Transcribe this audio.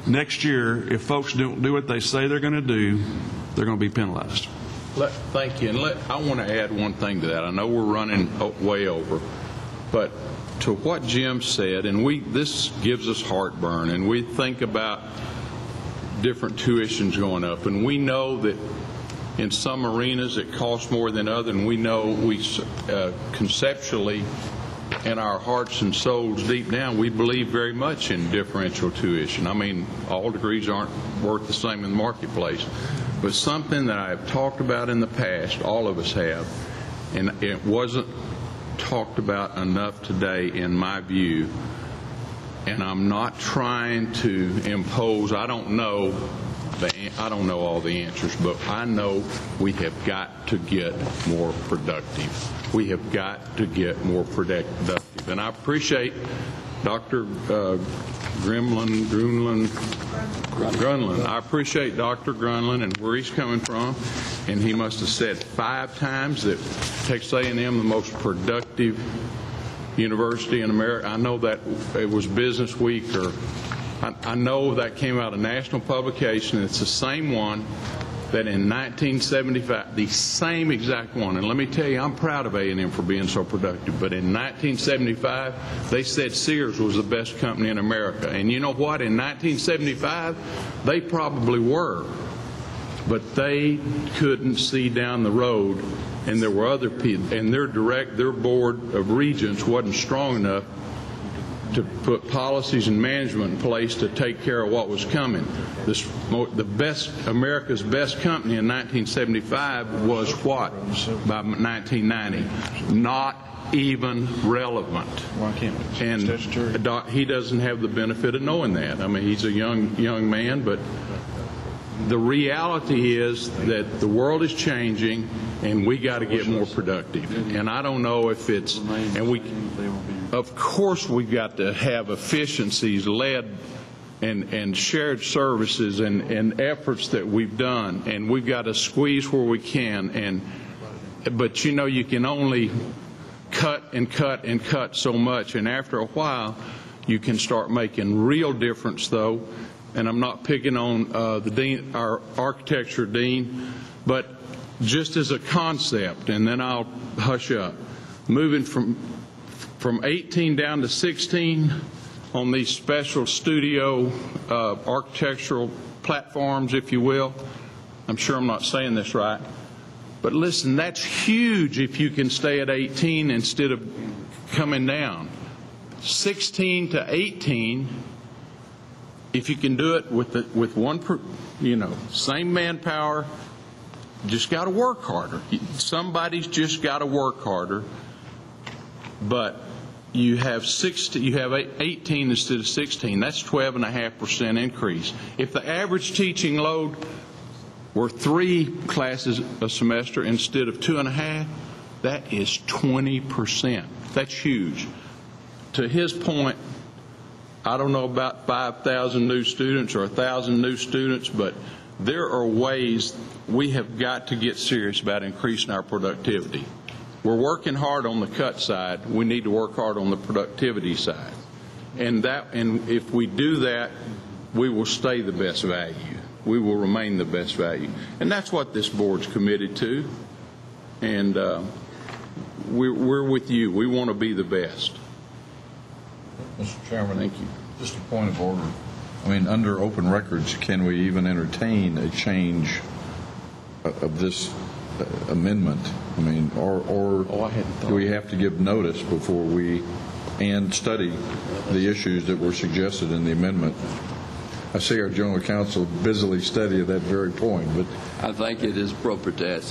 next year, if folks don't do what they say they're going to do, they're going to be penalized. Thank you. And I want to add one thing to that. I know we're running way over, but to what Jim said, and this gives us heartburn, and we think about different tuitions going up, and we know that in some arenas it costs more than others, and we know we conceptually, in our hearts and souls deep down, we believe very much in differential tuition. I mean, all degrees aren't worth the same in the marketplace, but something that I've talked about in the past, all of us have, and it wasn't talked about enough today in my view, and I'm not trying to impose. I don't know all the answers, but I know we have got to get more productive. We have got to get more productive. And I appreciate Dr. Grunland. I appreciate Dr. Grunland and where he's coming from, and he must have said 5 times that Texas A&M the most productive university in America. I know that it was Business Week, or I know that came out of national publication. It's the same one that in 1975, the same exact one, and let me tell you, I'm proud of A&M for being so productive, but in 1975, they said Sears was the best company in America. And you know what? In 1975, they probably were, but they couldn't see down the road, and there were other people, and their board of regents wasn't strong enough to put policies and management in place to take care of what was coming. America's best company in 1975 was what by 1990? Not even relevant. Why can't we? And he doesn't have the benefit of knowing that. I mean, he's a young man, but the reality is that the world is changing, and we got to get more productive. And I don't know if it's, of course we've got to have efficiencies led and shared services and efforts that we've done, and we've got to squeeze where we can. But you know, you can only cut and cut and cut so much, and after a while you can start making real difference, though. And I'm not picking on the dean, our architecture dean, but just as a concept, and then I'll hush up. Moving from 18 down to 16 on these special studio architectural platforms, if you will. I'm sure I'm not saying this right, but listen, that's huge if you can stay at 18 instead of coming down. 16 to 18. If you can do it with same manpower, just got to work harder. Somebody's just got to work harder. But you have 18 instead of 16. That's 12.5% increase. If the average teaching load were 3 classes a semester instead of 2.5, that is 20%. That's huge. To his point, I don't know about 5,000 new students or 1,000 new students, but there are ways we have got to get serious about increasing our productivity. We're working hard on the cut side. We need to work hard on the productivity side. And if we do that, we will stay the best value. We will remain the best value. And that's what this board's committed to. And we're with you. We want to be the best. Mr. Chairman, thank you. Just a point of order. I mean, under open records, can we even entertain a change of this amendment? I mean, or do we have to give notice before we study the issues that were suggested in the amendment? I see our general counsel busily studying that very point, but I think it is appropriate to ask